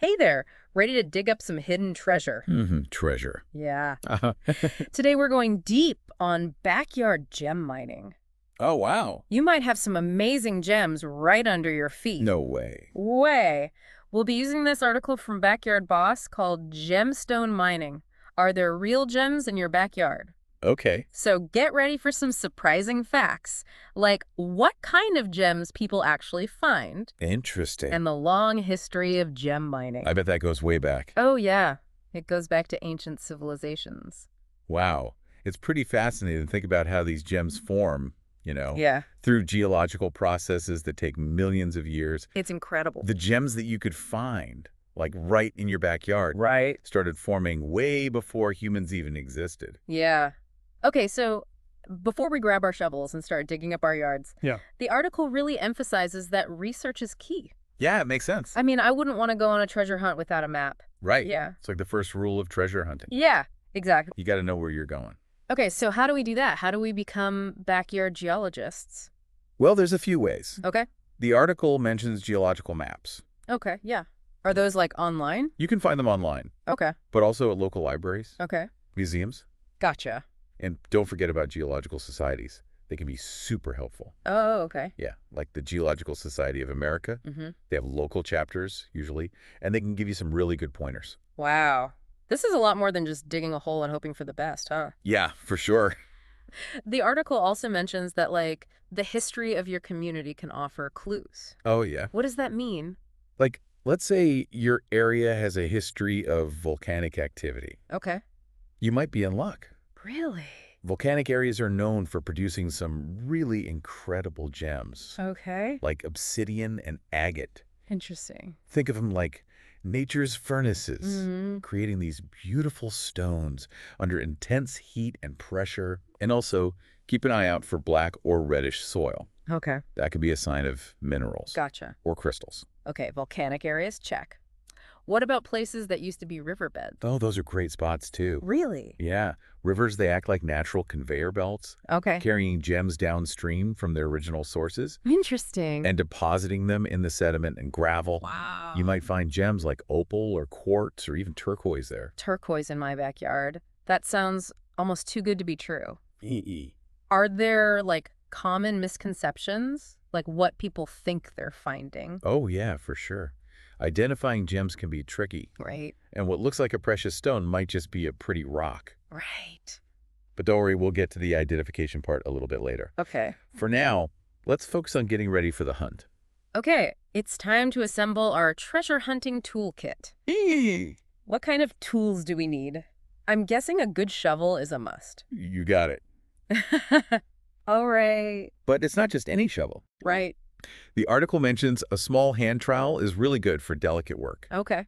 Hey there, ready to dig up some hidden treasure? Treasure. Yeah. Uh-huh. Today we're going deep on backyard gem mining. Oh, wow. You might have some amazing gems right under your feet. No way. Way. We'll be using this article from Backyard Boss called Gemstone Mining. Are there real gems in your backyard? Okay. So get ready for some surprising facts, like what kind of gems people actually find, Interesting. and the long history of gem mining. I bet that goes way back. Oh, yeah. It goes back to ancient civilizations. Wow. It's pretty fascinating to think about how these gems form, Yeah, through geological processes that take millions of years. it's incredible. The gems that you could find, like right in your backyard, Right. started forming way before humans even existed. Yeah. Okay, so before we grab our shovels and start digging up our yards, Yeah. the article really emphasizes that research is key. Yeah, it makes sense. I mean, I wouldn't want to go on a treasure hunt without a map. Right. Yeah. It's like the first rule of treasure hunting. Yeah, exactly. You got to know where you're going. Okay, so how do we do that? How do we become backyard geologists? Well, there's a few ways. Okay. The article mentions geological maps. Okay, yeah. Are those like online? You can find them online, Okay. but also at local libraries, Okay. museums, Gotcha. and don't forget about geological societies. They can be super helpful. Oh, okay. Yeah, like the Geological Society of America. Mm-hmm. They have local chapters, usually, and they can give you some really good pointers. Wow. This is a lot more than just digging a hole and hoping for the best, huh? Yeah, for sure. The article also mentions that, like, the history of your community can offer clues. Oh, yeah. What does that mean? Like, let's say your area has a history of volcanic activity. Okay. You might be in luck. Really? Volcanic areas are known for producing some really incredible gems, Okay. like obsidian and agate. Interesting. Think of them like nature's furnaces, Mm-hmm. creating these beautiful stones under intense heat and pressure. And also, keep an eye out for black or reddish soil. Okay. That could be a sign of minerals Gotcha. or crystals. Okay, volcanic areas, check. What about places that used to be riverbeds? Oh, those are great spots too. Really? Yeah, rivers, they act like natural conveyor belts, Okay. carrying gems downstream from their original sources Interesting. and depositing them in the sediment and gravel. Wow. You might find gems like opal or quartz or even turquoise there. Turquoise in my backyard. That sounds almost too good to be true. E-e. Are there, like, common misconceptions? Like what people think they're finding? Oh, yeah, for sure. Identifying gems can be tricky, Right. and what looks like a precious stone might just be a pretty rock. Right. But don't worry, we'll get to the identification part a little bit later. Okay. For now, let's focus on getting ready for the hunt. Okay, it's time to assemble our treasure hunting toolkit. What kind of tools do we need? I'm guessing a good shovel is a must. You got it. All right. But it's not just any shovel. Right. The article mentions a small hand trowel is really good for delicate work. Okay.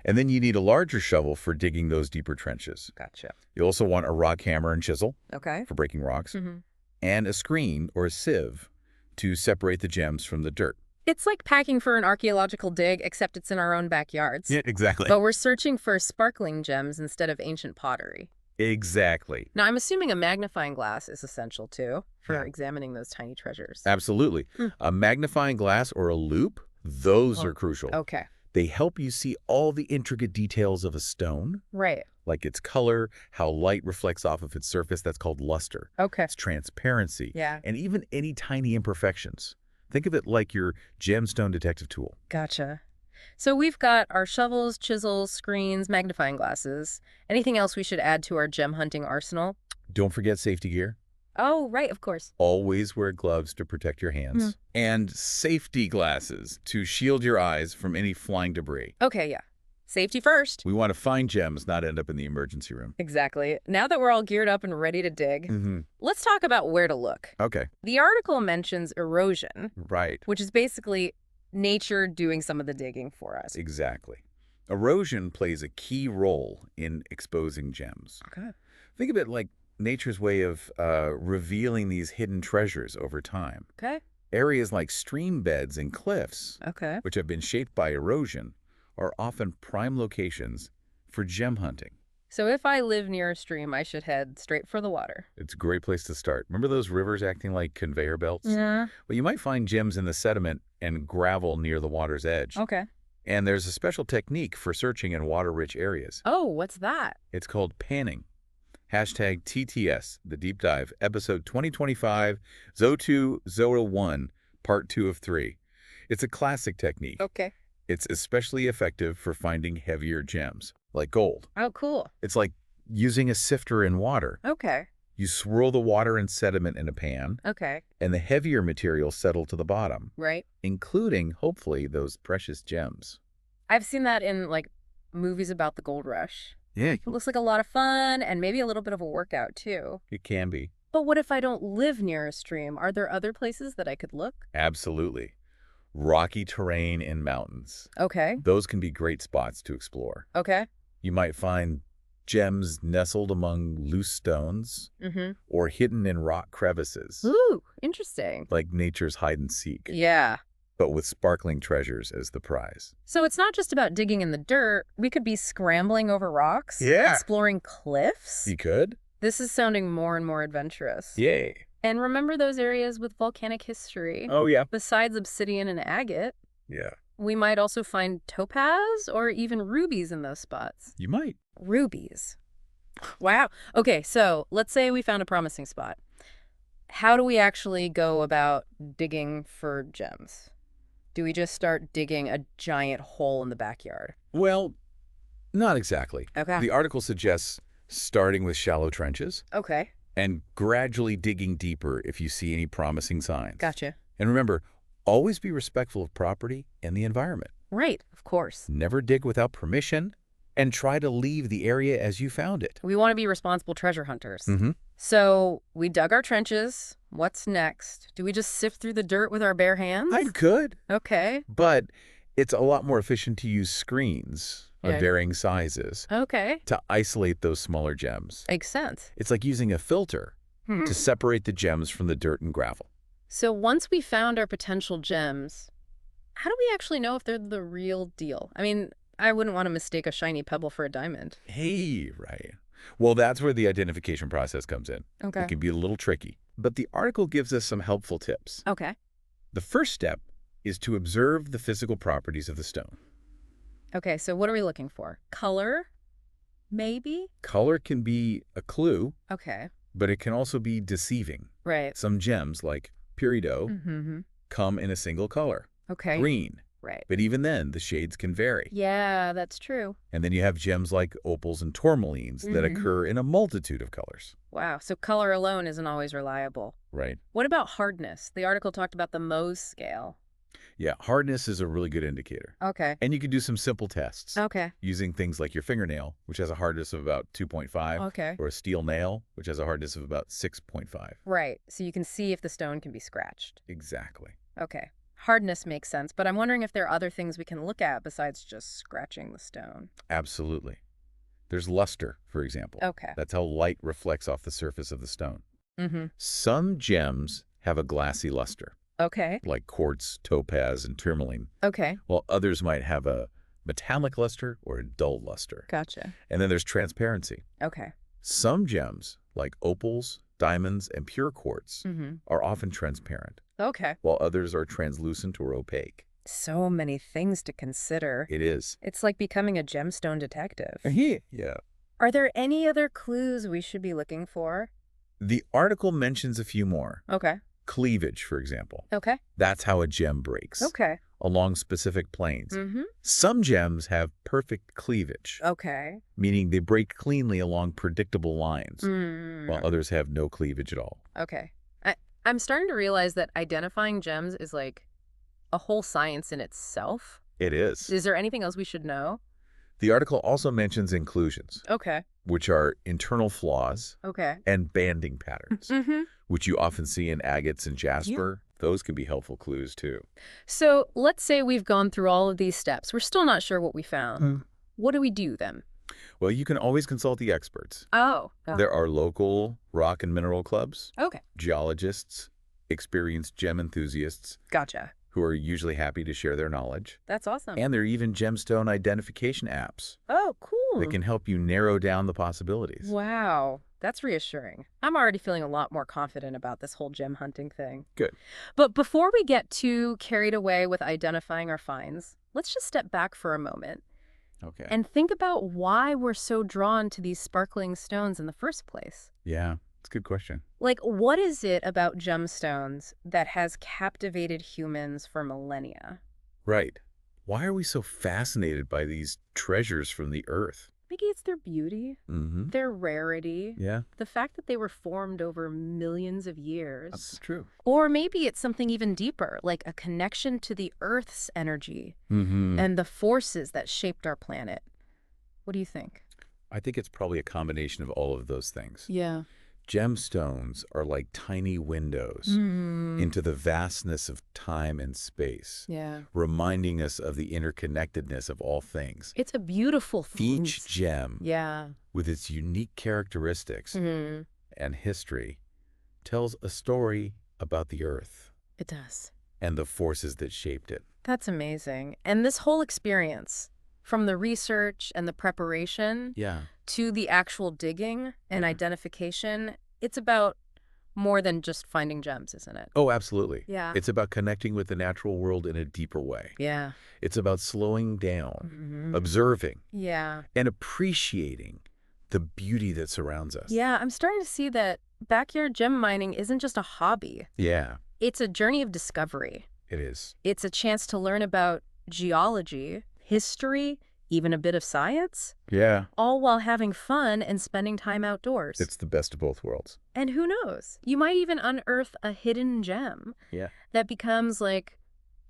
And then you need a larger shovel for digging those deeper trenches. Gotcha. You also want a rock hammer and chisel Okay. for breaking rocks, Mm-hmm. and a screen or a sieve to separate the gems from the dirt. It's like packing for an archaeological dig, except it's in our own backyards. Exactly. But we're searching for sparkling gems instead of ancient pottery. Exactly. Now, I'm assuming a magnifying glass is essential, too, for Yeah. examining those tiny treasures. Absolutely. A magnifying glass or a loop, those are crucial. Okay. They help you see all the intricate details of a stone, Right. like its color, how light reflects off of its surface. That's called luster. Okay. Its transparency, Yeah. and even any tiny imperfections. Think of it like your gemstone detective tool. Gotcha. So we've got our shovels, chisels, screens, magnifying glasses. Anything else we should add to our gem hunting arsenal? Don't forget safety gear. Oh, right, of course. Always wear gloves to protect your hands. And safety glasses to shield your eyes from any flying debris. Okay, yeah. Safety first. We want to find gems, not end up in the emergency room. Exactly. Now that we're all geared up and ready to dig, let's talk about where to look. Okay. The article mentions erosion, Right. which is basically nature doing some of the digging for us. Exactly. Erosion plays a key role in exposing gems. Okay. Think of it like nature's way of revealing these hidden treasures over time. Okay. Areas like stream beds and cliffs, Okay. which have been shaped by erosion, are often prime locations for gem hunting. So if I live near a stream, I should head straight for the water. It's a great place to start. Remember those rivers acting like conveyor belts? Yeah. Well, you might find gems in the sediment and gravel near the water's edge. Okay. And there's a special technique for searching in water-rich areas. Oh, what's that? It's called panning. Hashtag TTS, The Deep Dive, episode 2025, Zo2, Zo1, part 2 of 3. It's a classic technique. Okay. It's especially effective for finding heavier gems, like gold. Oh, cool. It's like using a sifter in water. Okay. You swirl the water and sediment in a pan, Okay. and the heavier materials settle to the bottom, Right. including, hopefully, those precious gems. I've seen that in, like, movies about the gold rush. Yeah, It looks like a lot of fun and maybe a little bit of a workout, too. it can be. But what if I don't live near a stream? Are there other places that I could look? Absolutely. Rocky terrain and mountains. Okay. Those can be great spots to explore. Okay. You might find gems nestled among loose stones Mm-hmm. or hidden in rock crevices, Ooh, interesting. like nature's hide and seek, Yeah. but with sparkling treasures as the prize. So it's not just about digging in the dirt. We could be scrambling over rocks. Yeah. Exploring cliffs. You could? This is sounding more and more adventurous. Yay. And remember those areas with volcanic history? Oh, yeah. Besides obsidian and agate, Yeah. we might also find topaz or even rubies in those spots. You might. Rubies. Wow. Okay, so let's say we found a promising spot. How do we actually go about digging for gems? Do we just start digging a giant hole in the backyard? Well, not exactly. Okay. The article suggests starting with shallow trenches Okay. and gradually digging deeper if you see any promising signs. Gotcha. And remember, always be respectful of property and the environment. Right, of course. Never dig without permission, and try to leave the area as you found it. We want to be responsible treasure hunters. Mm-hmm. So we dug our trenches. What's next? Do we just sift through the dirt with our bare hands? I could, Okay. but it's a lot more efficient to use screens of Yeah. varying sizes Okay. to isolate those smaller gems. Makes sense. It's like using a filter to separate the gems from the dirt and gravel. So once we found our potential gems, how do we actually know if they're the real deal? I mean, I wouldn't want to mistake a shiny pebble for a diamond. Hey, right. Well, that's where the identification process comes in. Okay. It can be a little tricky, but the article gives us some helpful tips. Okay. The first step is to observe the physical properties of the stone. Okay, so what are we looking for? Color? Maybe? Color can be a clue, Okay. but it can also be deceiving. Right. Some gems, like peridot, Mm-hmm. come in a single color, Okay. green, Right. but even then, the shades can vary. Yeah, that's true. And then you have gems like opals and tourmalines that Mhm. occur in a multitude of colors. Wow, so color alone isn't always reliable. Right. What about hardness? The article talked about the Mohs scale. Yeah, hardness is a really good indicator. Okay. And you can do some simple tests Okay. using things like your fingernail, which has a hardness of about 2.5, Okay. or a steel nail, which has a hardness of about 6.5. Right, so you can see if the stone can be scratched. Exactly. Okay. Hardness makes sense, but I'm wondering if there are other things we can look at besides just scratching the stone. Absolutely. There's luster, for example. Okay. That's how light reflects off the surface of the stone. Mm-hmm. Some gems have a glassy luster, Okay. like quartz, topaz, and tourmaline, Okay. while others might have a metallic luster or a dull luster. Gotcha. And then there's transparency. Okay. Some gems, like opals, diamonds, and pure quartz, Mm-hmm. are often transparent, Okay. while others are translucent or opaque. So many things to consider. It is. It's like becoming a gemstone detective. Yeah. Are there any other clues we should be looking for? The article mentions a few more. Okay. Cleavage, for example. Okay. That's how a gem breaks. Okay. Along specific planes. Mm-hmm. Some gems have perfect cleavage, Okay. meaning they break cleanly along predictable lines, Mm. while others have no cleavage at all. Okay. I'm starting to realize that identifying gems is like a whole science in itself. It is. Is there anything else we should know? The article also mentions inclusions, Okay. which are internal flaws Okay. and banding patterns, Mm-hmm. which you often see in agates and jasper. Those can be helpful clues, too. So let's say we've gone through all of these steps. We're still not sure what we found. Mm. What do we do then? Well, you can always consult the experts. Oh. There are local rock and mineral clubs, Okay. geologists, experienced gem enthusiasts Gotcha. who are usually happy to share their knowledge. That's awesome. And there are even gemstone identification apps Oh, cool. that can help you narrow down the possibilities. Wow. That's reassuring. I'm already feeling a lot more confident about this whole gem hunting thing. Good. But before we get too carried away with identifying our finds, let's just step back for a moment Okay. and think about why we're so drawn to these sparkling stones in the first place. Yeah, it's a good question. Like, what is it about gemstones that has captivated humans for millennia? Right. Why are we so fascinated by these treasures from the earth? Maybe it's their beauty, Mm-hmm. their rarity, Yeah, the fact that they were formed over millions of years. that's true. Or maybe it's something even deeper, like a connection to the Earth's energy Mm-hmm. and the forces that shaped our planet. What do you think? I think it's probably a combination of all of those things. Yeah. Gemstones are like tiny windows into the vastness of time and space, Yeah. reminding us of the interconnectedness of all things. It's a beautiful thing. Each gem, Yeah. with its unique characteristics Mhm. and history, tells a story about the earth It does. and the forces that shaped it. That's amazing. And this whole experience, from the research and the preparation Yeah. to the actual digging and identification, it's about more than just finding gems, isn't it? Oh, absolutely. Yeah. It's about connecting with the natural world in a deeper way. Yeah. It's about slowing down, Mhm. observing, Yeah. and appreciating the beauty that surrounds us. Yeah, I'm starting to see that backyard gem mining isn't just a hobby. Yeah, It's a journey of discovery. it is. It's a chance to learn about geology, history, even a bit of science, Yeah. all while having fun and spending time outdoors. It's the best of both worlds. And who knows? You might even unearth a hidden gem Yeah. that becomes like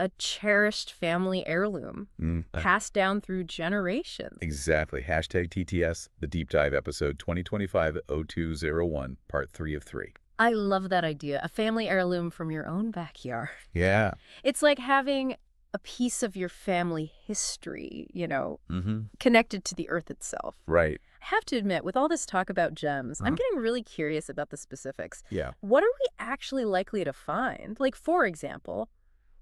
a cherished family heirloom, passed down through generations. Exactly. Hashtag TTS, the deep dive episode 2025-0201, part 3 of 3. I love that idea, a family heirloom from your own backyard. Yeah. It's like having a piece of your family history, Mm-hmm. connected to the earth itself. Right. I have to admit, with all this talk about gems, I'm getting really curious about the specifics. Yeah. What are we actually likely to find? Like, for example,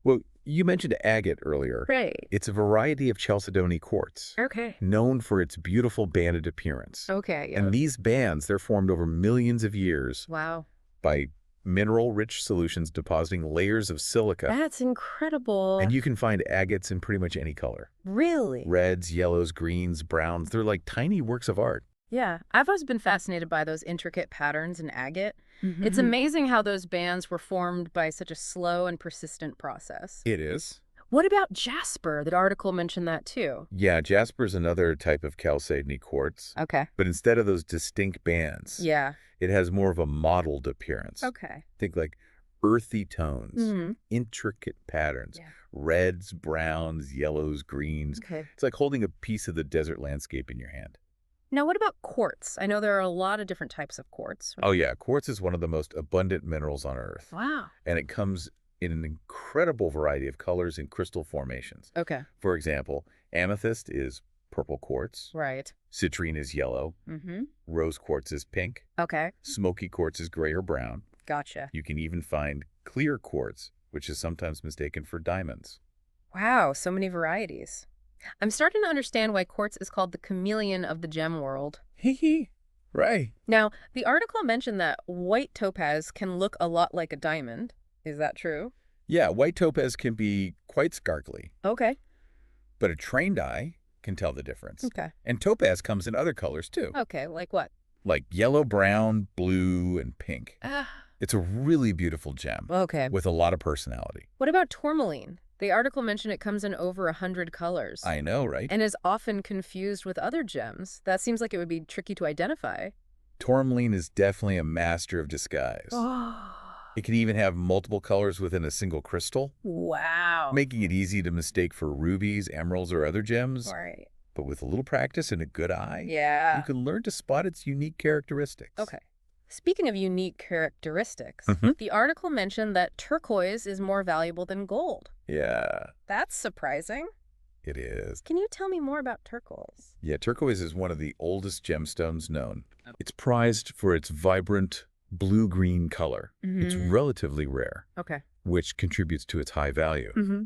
Well, you mentioned agate earlier. right. It's a variety of chalcedony quartz, Okay. known for its beautiful banded appearance. Okay. Yeah. And these bands, they're formed over millions of years Wow. by mineral-rich solutions depositing layers of silica. That's incredible. And you can find agates in pretty much any color. Really? Reds, yellows, greens, browns. They're like tiny works of art. Yeah. I've always been fascinated by those intricate patterns in agate. Mm-hmm. It's amazing how those bands were formed by such a slow and persistent process. It is. What about jasper? That article mentioned that too. Yeah, jasper is another type of chalcedony quartz. Okay. But instead of those distinct bands, Yeah. it has more of a mottled appearance. Okay. Think like earthy tones, Mm-hmm. intricate patterns, Yeah. reds, browns, yellows, greens. Okay. It's like holding a piece of the desert landscape in your hand. Now, what about quartz? I know there are a lot of different types of quartz. Oh yeah, quartz is one of the most abundant minerals on Earth. Wow. And it comes in an incredible variety of colors and crystal formations. Okay. For example, amethyst is purple quartz, Right. citrine is yellow, Mm-hmm. rose quartz is pink, Okay. smoky quartz is gray or brown. Gotcha. You can even find clear quartz, which is sometimes mistaken for diamonds. Wow, so many varieties. I'm starting to understand why quartz is called the chameleon of the gem world. Hee hee. Right. Now, the article mentioned that white topaz can look a lot like a diamond. Is that true? Yeah, white topaz can be quite sparkly, Okay. but a trained eye can tell the difference. Okay. And topaz comes in other colors too, Okay, like what? like yellow, brown, blue, and pink. It's a really beautiful gem Okay. with a lot of personality. What about tourmaline? The article mentioned it comes in over 100 colors. I know, right? And is often confused with other gems. That seems like it would be tricky to identify. Tourmaline is definitely a master of disguise. Oh. It can even have multiple colors within a single crystal, Wow. making it easy to mistake for rubies, emeralds, or other gems. Right. But with a little practice and a good eye, Yeah. you can learn to spot its unique characteristics. Okay. Speaking of unique characteristics, Mhm. the article mentioned that turquoise is more valuable than gold. Yeah, That's surprising. it is. Can you tell me more about turquoise? Yeah, turquoise is one of the oldest gemstones known. It's prized for its vibrant blue-green color. It's relatively rare, Okay. which contributes to its high value. Mm-hmm.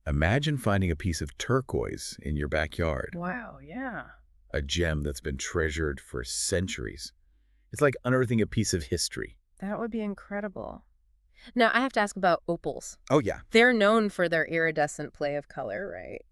Imagine finding a piece of turquoise in your backyard, Wow, yeah. a gem that's been treasured for centuries. It's like unearthing a piece of history. That would be incredible. Now, I have to ask about opals. Oh, yeah. They're known for their iridescent play of color, right?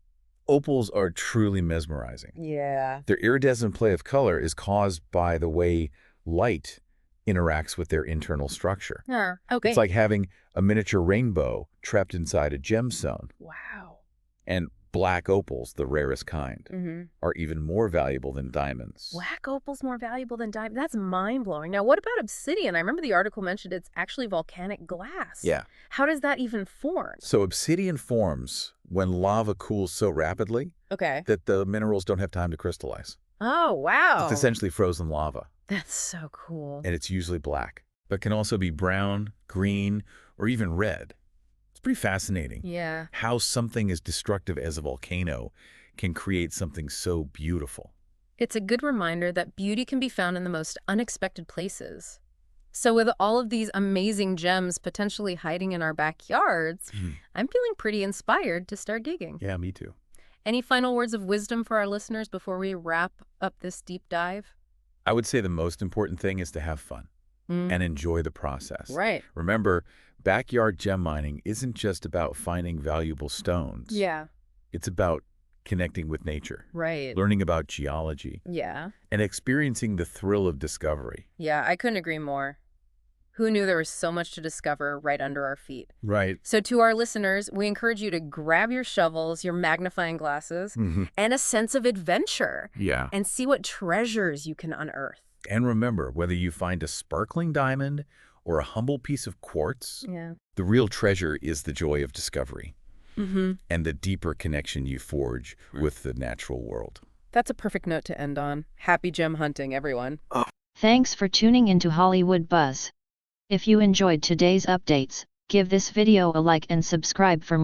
Opals are truly mesmerizing. Yeah. Their iridescent play of color is caused by the way light interacts with their internal structure. Okay. It's like having a miniature rainbow trapped inside a gemstone. Wow. And black opals, the rarest kind, are even more valuable than diamonds. Black opal's more valuable than diamond. That's mind-blowing. Now, what about obsidian? I remember the article mentioned it's actually volcanic glass. Yeah. How does that even form? So obsidian forms when lava cools so rapidly that the minerals don't have time to crystallize. Oh, wow. It's essentially frozen lava. That's so cool. And it's usually black, but can also be brown, green, or even red. It's pretty fascinating. Yeah. How something as destructive as a volcano can create something so beautiful. It's a good reminder that beauty can be found in the most unexpected places. So with all of these amazing gems potentially hiding in our backyards, I'm feeling pretty inspired to start digging. Yeah, me too. Any final words of wisdom for our listeners before we wrap up this deep dive? I would say the most important thing is to have fun and enjoy the process. Right. Remember, backyard gem mining isn't just about finding valuable stones. Yeah. It's about connecting with nature, Right. learning about geology, Yeah. and experiencing the thrill of discovery. Yeah, I couldn't agree more. Who knew there was so much to discover right under our feet? Right. So to our listeners, we encourage you to grab your shovels, your magnifying glasses, and a sense of adventure. Yeah. And see what treasures you can unearth. And remember, whether you find a sparkling diamond or a humble piece of quartz, the real treasure is the joy of discovery and the deeper connection you forge with the natural world. That's a perfect note to end on. Happy gem hunting, everyone. Thanks for tuning into Hollywood Buzz. If you enjoyed today's updates, give this video a like and subscribe for more.